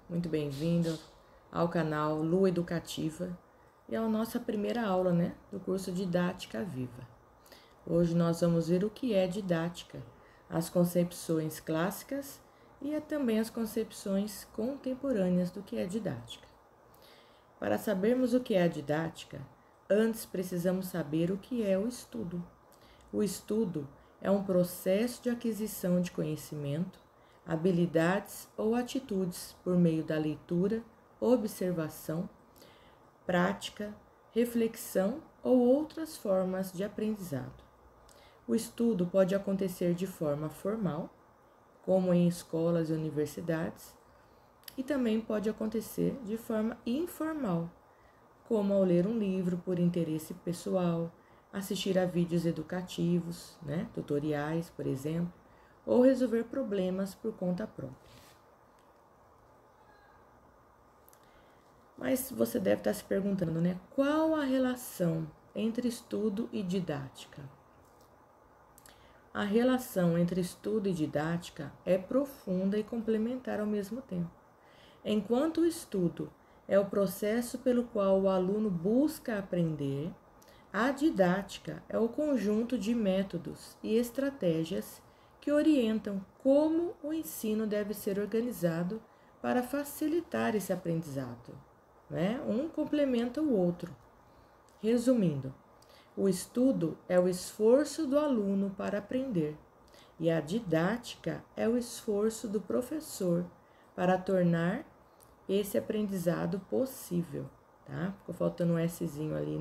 Muito bem-vindo ao canal Lua Educativa e à nossa primeira aula, do curso Didática Viva. Hoje nós vamos ver o que é didática, as concepções clássicas e também as concepções contemporâneas do que é didática. Para sabermos o que é a didática, antes precisamos saber o que é o estudo. O estudo é um processo de aquisição de conhecimento, habilidades ou atitudes por meio da leitura, observação, prática, reflexão ou outras formas de aprendizado. O estudo pode acontecer de forma formal, como em escolas e universidades, e também pode acontecer de forma informal, como ao ler um livro por interesse pessoal, assistir a vídeos educativos, tutoriais, por exemplo, ou resolver problemas por conta própria. Mas você deve estar se perguntando, qual a relação entre estudo e didática? A relação entre estudo e didática é profunda e complementar ao mesmo tempo. Enquanto o estudo é o processo pelo qual o aluno busca aprender, a didática é o conjunto de métodos e estratégias que orientam como o ensino deve ser organizado para facilitar esse aprendizado. Um complementa o outro. Resumindo, o estudo é o esforço do aluno para aprender e a didática é o esforço do professor para tornar esse aprendizado possível, tá? Ficou faltando um Szinho ali,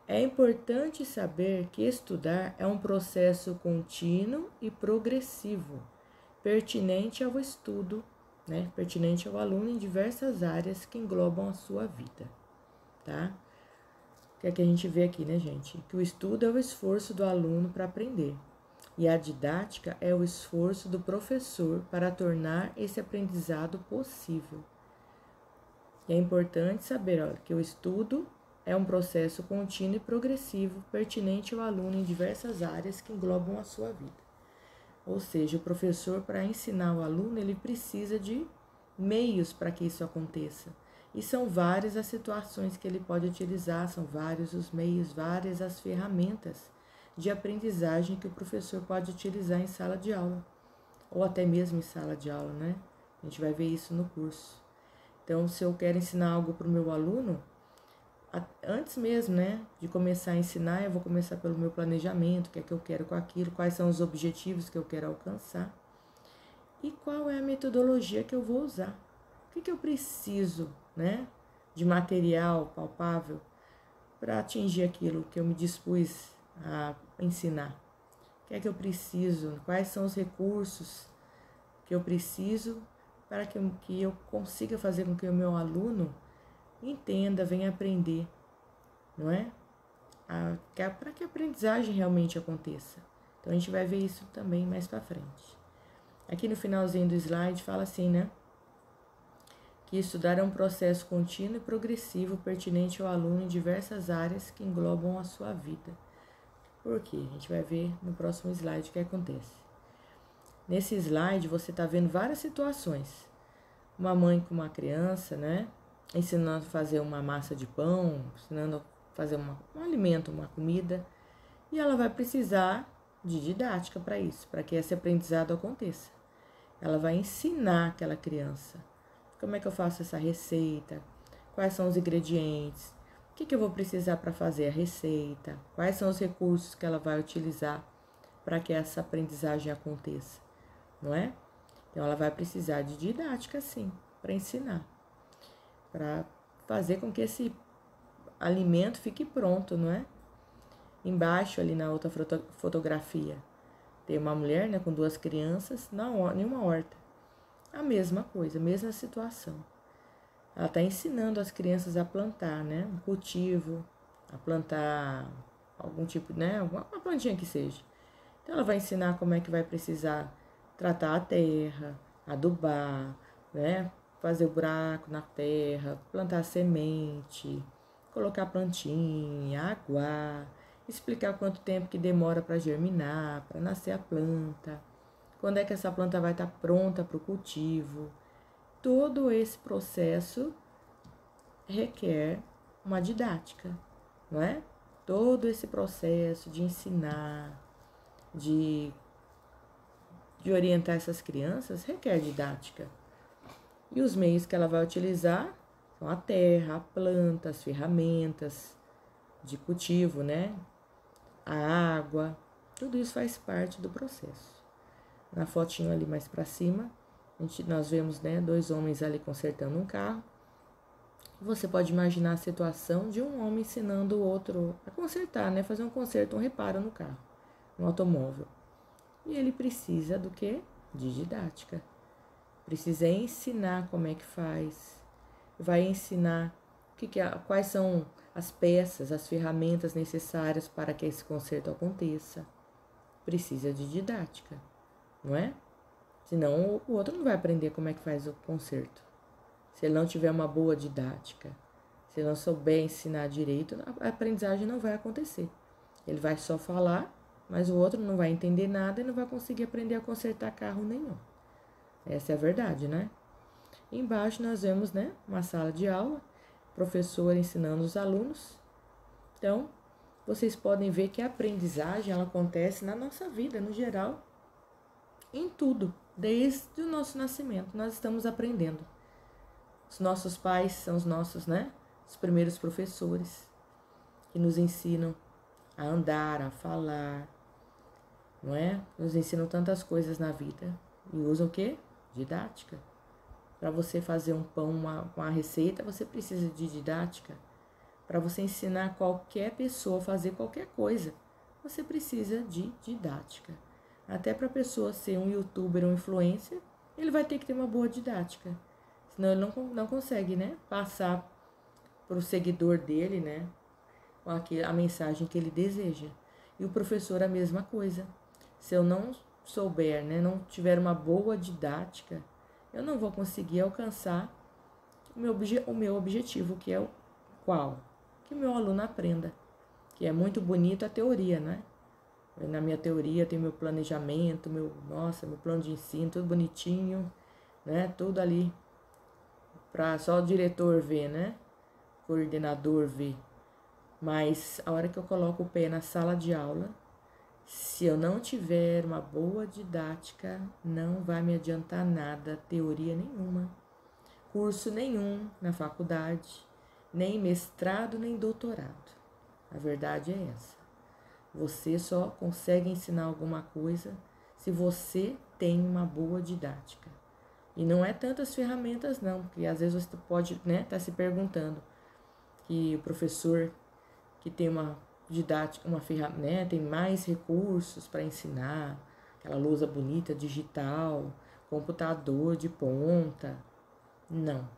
É importante saber que estudar é um processo contínuo e progressivo, pertinente ao estudo, pertinente ao aluno em diversas áreas que englobam a sua vida, tá? O que é que a gente vê aqui, gente? Que o estudo é o esforço do aluno para aprender e a didática é o esforço do professor para tornar esse aprendizado possível. E é importante saber, que o estudo é um processo contínuo e progressivo, pertinente ao aluno em diversas áreas que englobam a sua vida. Ou seja, o professor, para ensinar o aluno, ele precisa de meios para que isso aconteça. E são várias as situações que ele pode utilizar, são vários os meios, várias as ferramentas de aprendizagem que o professor pode utilizar em sala de aula, ou até mesmo em sala de aula, A gente vai ver isso no curso. Então, se eu quero ensinar algo para o meu aluno, antes mesmo, de começar a ensinar, eu vou começar pelo meu planejamento, o que é que eu quero com aquilo, quais são os objetivos que eu quero alcançar e qual é a metodologia que eu vou usar. O que eu preciso, de material palpável para atingir aquilo que eu me dispus a ensinar. O que é que eu preciso, quais são os recursos que eu preciso para que eu consiga fazer com que o meu aluno entenda, venha aprender, para que a aprendizagem realmente aconteça. Então, a gente vai ver isso também mais para frente. Aqui no finalzinho do slide fala assim, que estudar é um processo contínuo e progressivo pertinente ao aluno em diversas áreas que englobam a sua vida. Por quê? A gente vai ver no próximo slide o que acontece. Nesse slide, você está vendo várias situações. Uma mãe com uma criança, ensinando a fazer uma massa de pão, ensinando a fazer um alimento, uma comida. E ela vai precisar de didática para isso, para que esse aprendizado aconteça. Ela vai ensinar aquela criança como é que eu faço essa receita, quais são os ingredientes, o que eu vou precisar para fazer a receita, quais são os recursos que ela vai utilizar para que essa aprendizagem aconteça, Então, ela vai precisar de didática, sim, para ensinar, para fazer com que esse alimento fique pronto, Embaixo, ali na outra fotografia, tem uma mulher, com duas crianças em uma horta. A mesma coisa, a mesma situação. Ela está ensinando as crianças a plantar, um cultivo, a plantar algum tipo, uma plantinha que seja. Então, ela vai ensinar como é que vai precisar tratar a terra, adubar, fazer o buraco na terra, plantar semente, colocar plantinha, aguar, explicar quanto tempo que demora para germinar, para nascer a planta, quando é que essa planta vai estar pronta para o cultivo. todo esse processo requer uma didática, não é? Todo esse processo de ensinar, de orientar essas crianças requer didática. E os meios que ela vai utilizar são a terra, a planta, as ferramentas de cultivo, né? A água, tudo isso faz parte do processo. Na fotinho ali mais para cima, nós vemos, né, 2 homens ali consertando um carro. Você pode imaginar a situação de um homem ensinando o outro a consertar, né? Fazer um conserto, um reparo no carro, no automóvel. E ele precisa do quê? De didática. Precisa ensinar como é que faz. Vai ensinar quais são as peças, as ferramentas necessárias para que esse conserto aconteça. Precisa de didática, não é? Senão o outro não vai aprender como é que faz o conserto. Se ele não tiver uma boa didática, se ele não souber ensinar direito, a aprendizagem não vai acontecer. Ele vai só falar, mas o outro não vai entender nada e não vai conseguir aprender a consertar carro nenhum. Essa é a verdade, né? Embaixo nós vemos, né, uma sala de aula, professor ensinando os alunos. Então, vocês podem ver que a aprendizagem ela acontece na nossa vida, no geral, em tudo, desde o nosso nascimento, nós estamos aprendendo. Os nossos pais são os nossos, né, os primeiros professores que nos ensinam a andar, a falar, não é? Nos ensinam tantas coisas na vida e usam o quê? Didática. Para você fazer um pão, uma receita, você precisa de didática. Para você ensinar qualquer pessoa a fazer qualquer coisa, você precisa de didática. Até para a pessoa ser um youtuber ou influencer, ele vai ter que ter uma boa didática. Senão ele não consegue, né, passar para o seguidor dele, né, a mensagem que ele deseja. E o professor a mesma coisa. Se eu não souber, né, não tiver uma boa didática, eu não vou conseguir alcançar o meu objetivo, que é o qual? Que o meu aluno aprenda. Que é muito bonito a teoria, né? Na minha teoria tem meu planejamento, meu plano de ensino, tudo bonitinho, né? Tudo ali para só o diretor ver, né? Coordenador ver. Mas a hora que eu coloco o pé na sala de aula, se eu não tiver uma boa didática, não vai me adiantar nada, teoria nenhuma, curso nenhum na faculdade, nem mestrado, nem doutorado. A verdade é essa. Você só consegue ensinar alguma coisa se você tem uma boa didática. E não é tantas ferramentas não, porque às vezes você pode, né, tá se perguntando que o professor que tem uma didática, uma ferramenta, né, tem mais recursos para ensinar, aquela lousa bonita digital, computador de ponta. Não.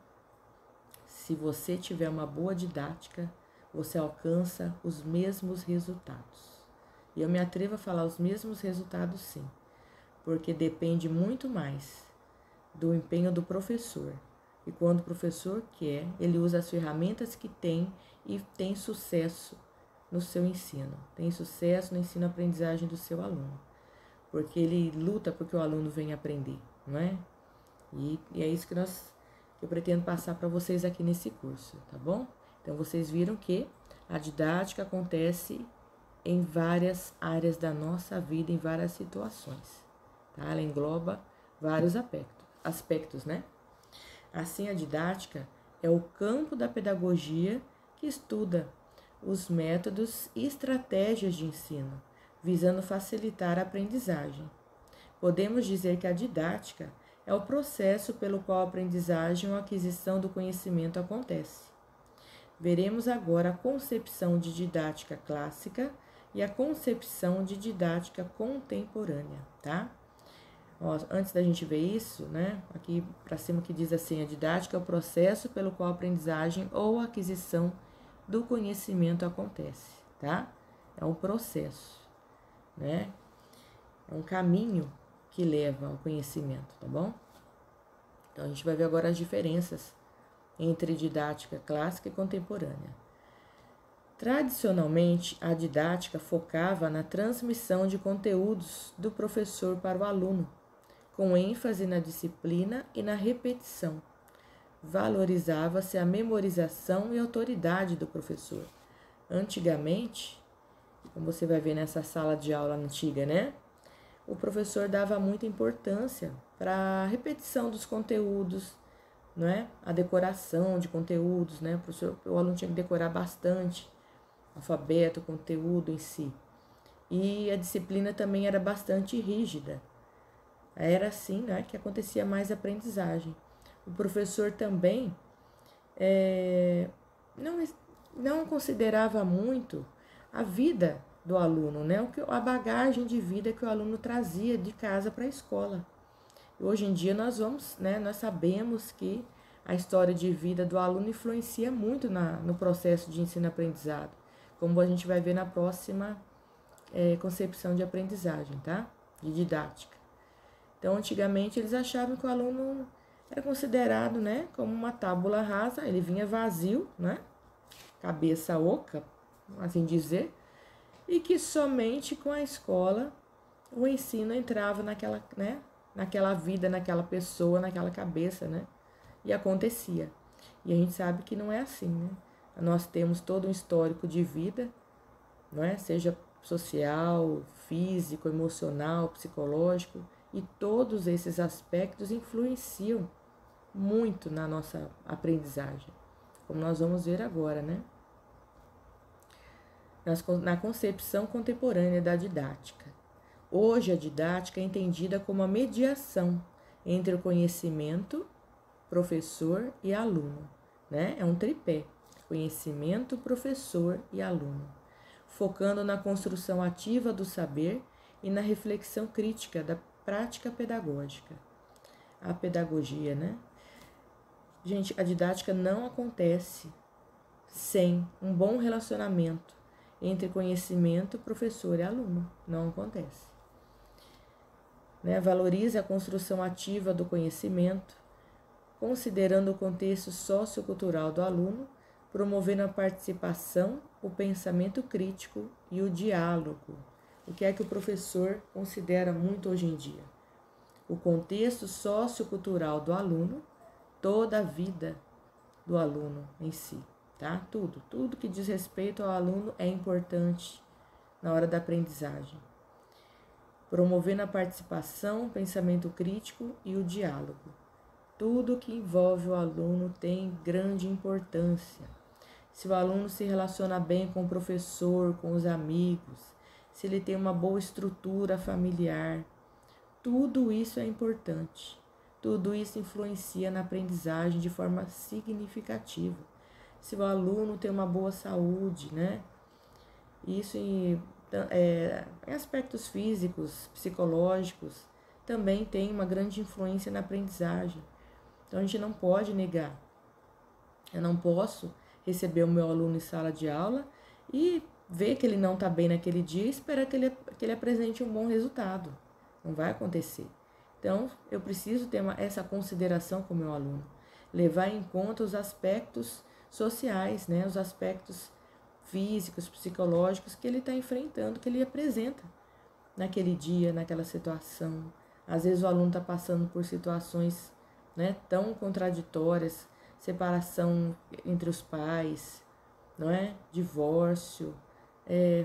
Se você tiver uma boa didática, você alcança os mesmos resultados. E eu me atrevo a falar os mesmos resultados sim, porque depende muito mais do empenho do professor. E quando o professor quer, ele usa as ferramentas que tem e tem sucesso no seu ensino. Tem sucesso no ensino-aprendizagem do seu aluno. Porque ele luta porque o aluno venha aprender, não é? E é isso que eu pretendo passar para vocês aqui nesse curso, tá bom? Então, vocês viram que a didática acontece em várias áreas da nossa vida, em várias situações, tá? Ela engloba vários aspectos, né? Assim, a didática é o campo da pedagogia que estuda os métodos e estratégias de ensino, visando facilitar a aprendizagem. Podemos dizer que a didática é o processo pelo qual a aprendizagem ou a aquisição do conhecimento acontece. Veremos agora a concepção de didática clássica e a concepção de didática contemporânea, tá? Ó, antes da gente ver isso, né? Aqui para cima que diz assim, a didática é o processo pelo qual a aprendizagem ou a aquisição do conhecimento acontece, tá? É um processo, né? É um caminho que leva ao conhecimento, tá bom? Então, a gente vai ver agora as diferenças entre didática clássica e contemporânea. Tradicionalmente, a didática focava na transmissão de conteúdos do professor para o aluno, com ênfase na disciplina e na repetição, valorizava-se a memorização e autoridade do professor. Antigamente, como você vai ver nessa sala de aula antiga, né? O professor dava muita importância para a repetição dos conteúdos, não é? A decoração de conteúdos, né? O aluno tinha que decorar bastante alfabeto, conteúdo em si. E a disciplina também era bastante rígida. Era assim, né, que acontecia mais aprendizagem. O professor também não considerava muito a vida do aluno, né? A bagagem de vida que o aluno trazia de casa para a escola. Hoje em dia nós sabemos que a história de vida do aluno influencia muito no processo de ensino-aprendizado, como a gente vai ver na próxima concepção de aprendizagem, tá? De didática. Então, antigamente eles achavam que o aluno era considerado, né, como uma tábula rasa, ele vinha vazio, né? Cabeça oca, assim dizer, e que somente com a escola o ensino entrava naquela vida, naquela pessoa, naquela cabeça, né? E acontecia. E a gente sabe que não é assim, né? Nós temos todo um histórico de vida, não é? Seja social, físico, emocional, psicológico, e todos esses aspectos influenciam muito na nossa aprendizagem, como nós vamos ver agora, né? Na concepção contemporânea da didática. Hoje, a didática é entendida como a mediação entre o conhecimento, professor e aluno, né? É um tripé: conhecimento, professor e aluno, focando na construção ativa do saber e na reflexão crítica da prática pedagógica. A pedagogia, né? Gente, a didática não acontece sem um bom relacionamento entre conhecimento, professor e aluno. Não acontece. Né? Valoriza a construção ativa do conhecimento, considerando o contexto sociocultural do aluno, promovendo a participação, o pensamento crítico e o diálogo. O que é que o professor considera muito hoje em dia? O contexto sociocultural do aluno, toda a vida do aluno em si, tá? Tudo que diz respeito ao aluno é importante na hora da aprendizagem. Promovendo a participação, o pensamento crítico e o diálogo. Tudo que envolve o aluno tem grande importância. Se o aluno se relaciona bem com o professor, com os amigos, se ele tem uma boa estrutura familiar, tudo isso é importante. Tudo isso influencia na aprendizagem de forma significativa. Se o aluno tem uma boa saúde, né? Isso em aspectos físicos, psicológicos, também tem uma grande influência na aprendizagem. Então, a gente não pode negar. Eu não posso receber o meu aluno em sala de aula e ver que ele não está bem naquele dia e esperar que ele apresente um bom resultado. Não vai acontecer. Então, eu preciso ter essa consideração com o meu aluno. Levar em conta os aspectos sociais, né? Os aspectos físicos, psicológicos que ele está enfrentando, que ele apresenta naquele dia, naquela situação. Às vezes o aluno está passando por situações, né, tão contraditórias, separação entre os pais, não é? Divórcio,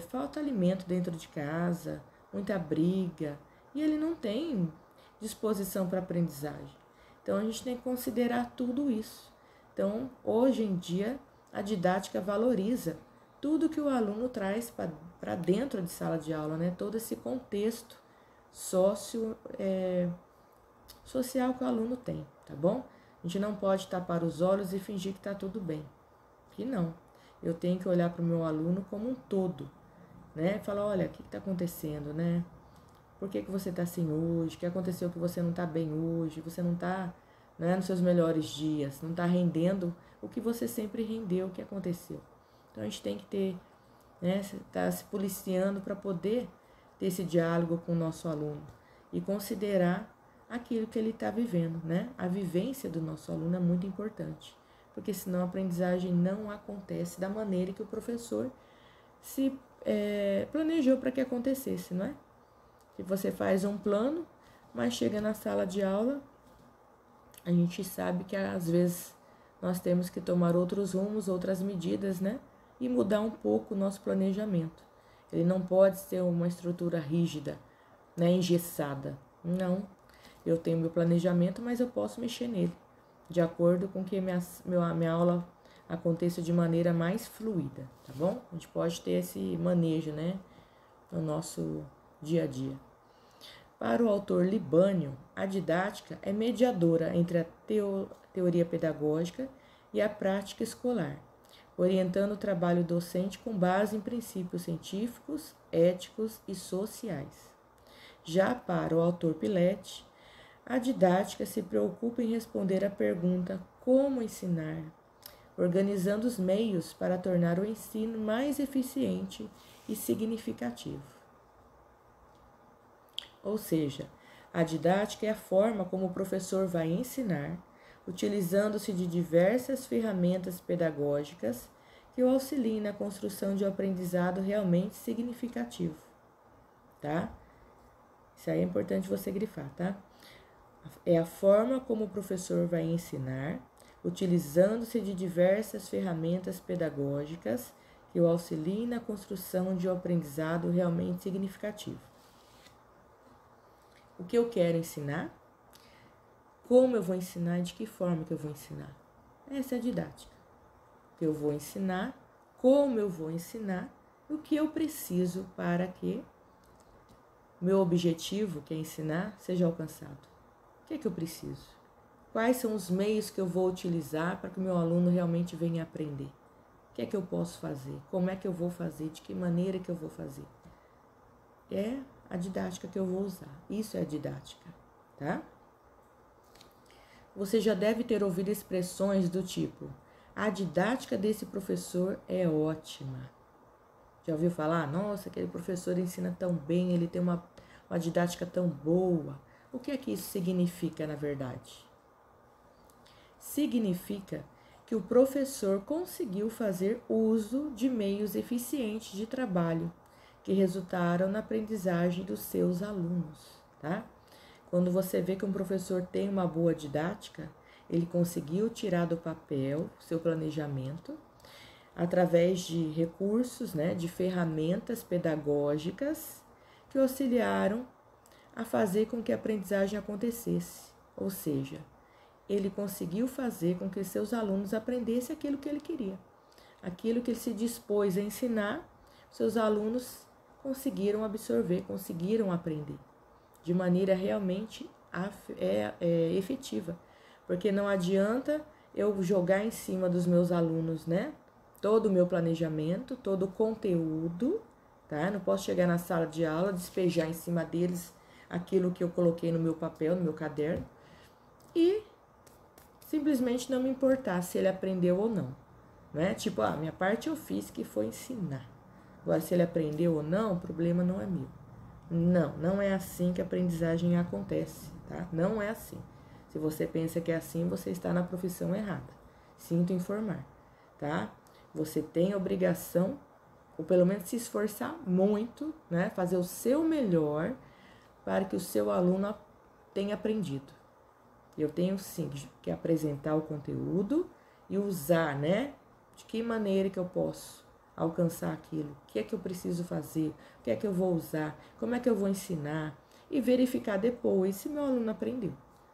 falta alimento dentro de casa, muita briga, e ele não tem disposição para aprendizagem. Então a gente tem que considerar tudo isso. Então, hoje em dia, a didática valoriza tudo que o aluno traz para dentro de sala de aula, né? Todo esse contexto social que o aluno tem, tá bom? A gente não pode tapar os olhos e fingir que está tudo bem. Que não. Eu tenho que olhar para o meu aluno como um todo, né? Falar, olha, o que está acontecendo, né? Por que você está assim hoje? O que aconteceu que você não está bem hoje? Você não está, né, nos seus melhores dias, não está rendendo o que você sempre rendeu, o que aconteceu. Então, a gente tem que ter, né, tá se policiando para poder ter esse diálogo com o nosso aluno e considerar aquilo que ele está vivendo, né? A vivência do nosso aluno é muito importante, porque senão a aprendizagem não acontece da maneira que o professor se planejou para que acontecesse, não é? Se você faz um plano, mas chega na sala de aula, a gente sabe que às vezes nós temos que tomar outros rumos, outras medidas, né? E mudar um pouco o nosso planejamento. Ele não pode ser uma estrutura rígida, né? Engessada. Não. Eu tenho meu planejamento, mas eu posso mexer nele, de acordo com que minha aula aconteça de maneira mais fluida, tá bom? A gente pode ter esse manejo, né? No nosso dia a dia. Para o autor Libânio, a didática é mediadora entre a teoria pedagógica e a prática escolar, orientando o trabalho docente com base em princípios científicos, éticos e sociais. Já para o autor Pilete, a didática se preocupa em responder à pergunta como ensinar, organizando os meios para tornar o ensino mais eficiente e significativo. Ou seja, a didática é a forma como o professor vai ensinar, utilizando-se de diversas ferramentas pedagógicas que o auxiliem na construção de um aprendizado realmente significativo, tá? Isso aí é importante você grifar, tá? É a forma como o professor vai ensinar, utilizando-se de diversas ferramentas pedagógicas que o auxiliem na construção de um aprendizado realmente significativo. O que eu quero ensinar, como eu vou ensinar e de que forma que eu vou ensinar. Essa é a didática. O que eu vou ensinar, como eu vou ensinar, o que eu preciso para que meu objetivo, que é ensinar, seja alcançado. O que é que eu preciso? Quais são os meios que eu vou utilizar para que o meu aluno realmente venha aprender? O que é que eu posso fazer? Como é que eu vou fazer? De que maneira que eu vou fazer? É a didática que eu vou usar. Isso é a didática, tá? Você já deve ter ouvido expressões do tipo: a didática desse professor é ótima. Já ouviu falar? Nossa, aquele professor ensina tão bem, ele tem uma didática tão boa. O que é que isso significa, na verdade? Significa que o professor conseguiu fazer uso de meios eficientes de trabalho que resultaram na aprendizagem dos seus alunos, tá? Quando você vê que um professor tem uma boa didática, ele conseguiu tirar do papel seu planejamento através de recursos, né, de ferramentas pedagógicas que auxiliaram a fazer com que a aprendizagem acontecesse. Ou seja, ele conseguiu fazer com que seus alunos aprendessem aquilo que ele queria. Aquilo que ele se dispôs a ensinar, seus alunos conseguiram absorver, conseguiram aprender de maneira realmente efetiva. Porque não adianta eu jogar em cima dos meus alunos, né? Todo o meu planejamento, todo o conteúdo, tá? Não posso chegar na sala de aula, despejar em cima deles aquilo que eu coloquei no meu papel, no meu caderno, e simplesmente não me importar se ele aprendeu ou não, né? Tipo, minha parte eu fiz, que foi ensinar. Agora, se ele aprendeu ou não, o problema não é meu. Não é assim que a aprendizagem acontece, tá? Não é assim. Se você pensa que é assim, você está na profissão errada. Sinto informar, tá? Você tem a obrigação, ou pelo menos se esforçar muito, né? Fazer o seu melhor para que o seu aluno tenha aprendido. Eu tenho sim que apresentar o conteúdo e usar, né? De que maneira que eu posso alcançar aquilo? O que é que eu preciso fazer? O que é que eu vou usar? Como é que eu vou ensinar? E verificar depois se meu aluno aprendeu,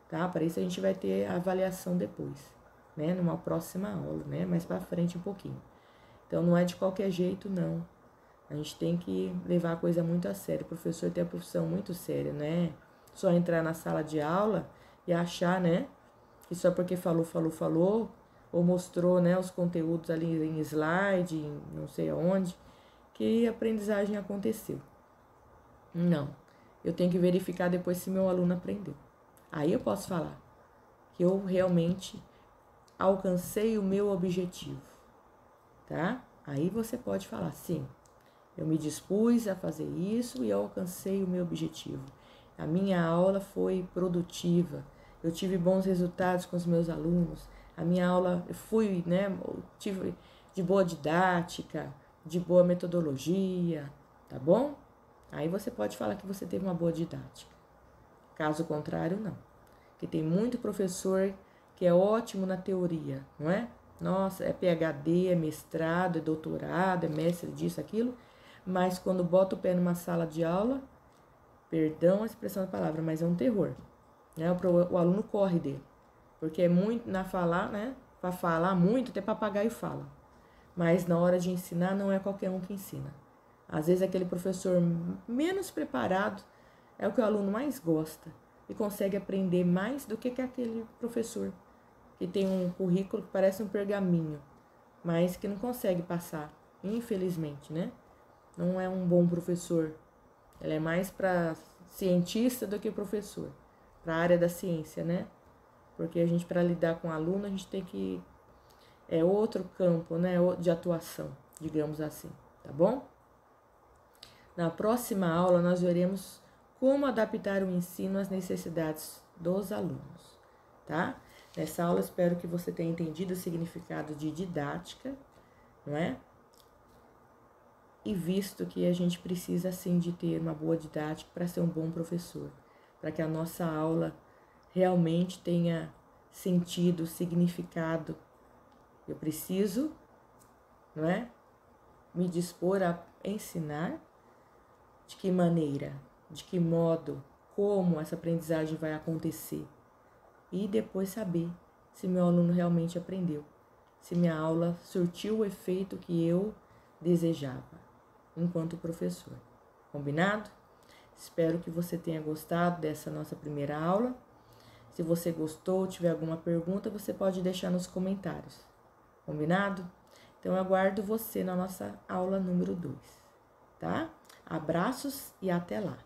tá? Para isso a gente vai ter a avaliação depois, né? Numa próxima aula, né? Mais para frente um pouquinho. Então não é de qualquer jeito, não. A gente tem que levar a coisa muito a sério. O professor tem a profissão muito séria, né? Só entrar na sala de aula e achar, né? Que só porque falou, ou mostrou, né, os conteúdos ali em slide, em não sei aonde, que a aprendizagem aconteceu. Não. Eu tenho que verificar depois se meu aluno aprendeu. Aí eu posso falar que eu realmente alcancei o meu objetivo, tá? Aí você pode falar, sim, eu me dispus a fazer isso e eu alcancei o meu objetivo. A minha aula foi produtiva, eu tive bons resultados com os meus alunos, a minha aula, eu fui, né, tive de boa didática, de boa metodologia, tá bom? Aí você pode falar que você teve uma boa didática. Caso contrário, não. Porque tem muito professor que é ótimo na teoria, não é? Nossa, é PhD, é mestrado, é doutorado, é mestre disso, aquilo, mas quando bota o pé numa sala de aula, perdão a expressão da palavra, mas é um terror, né? O aluno corre dele, porque é muito na falar, né? Para falar muito, até papagaio fala, mas na hora de ensinar não é qualquer um que ensina. Às vezes aquele professor menos preparado é o que o aluno mais gosta e consegue aprender mais do que aquele professor que tem um currículo que parece um pergaminho, mas que não consegue passar, infelizmente, né? Não é um bom professor. Ele é mais para cientista do que professor, para a área da ciência, né? Porque a gente, para lidar com aluno, a gente tem que... É outro campo, né? De atuação, digamos assim, tá bom? Na próxima aula, nós veremos como adaptar o ensino às necessidades dos alunos, tá? Nessa aula, espero que você tenha entendido o significado de didática, não é? E visto que a gente precisa, sim, de ter uma boa didática para ser um bom professor, para que a nossa aula realmente tenha sentido, significado. Eu preciso, não é? Me dispor a ensinar. De que maneira, de que modo, como essa aprendizagem vai acontecer. E depois saber se meu aluno realmente aprendeu, se minha aula surtiu o efeito que eu desejava, enquanto professor. Combinado? Espero que você tenha gostado dessa nossa primeira aula. Se você gostou, tiver alguma pergunta, você pode deixar nos comentários. Combinado? Então, eu aguardo você na nossa aula número 2, tá? Abraços e até lá!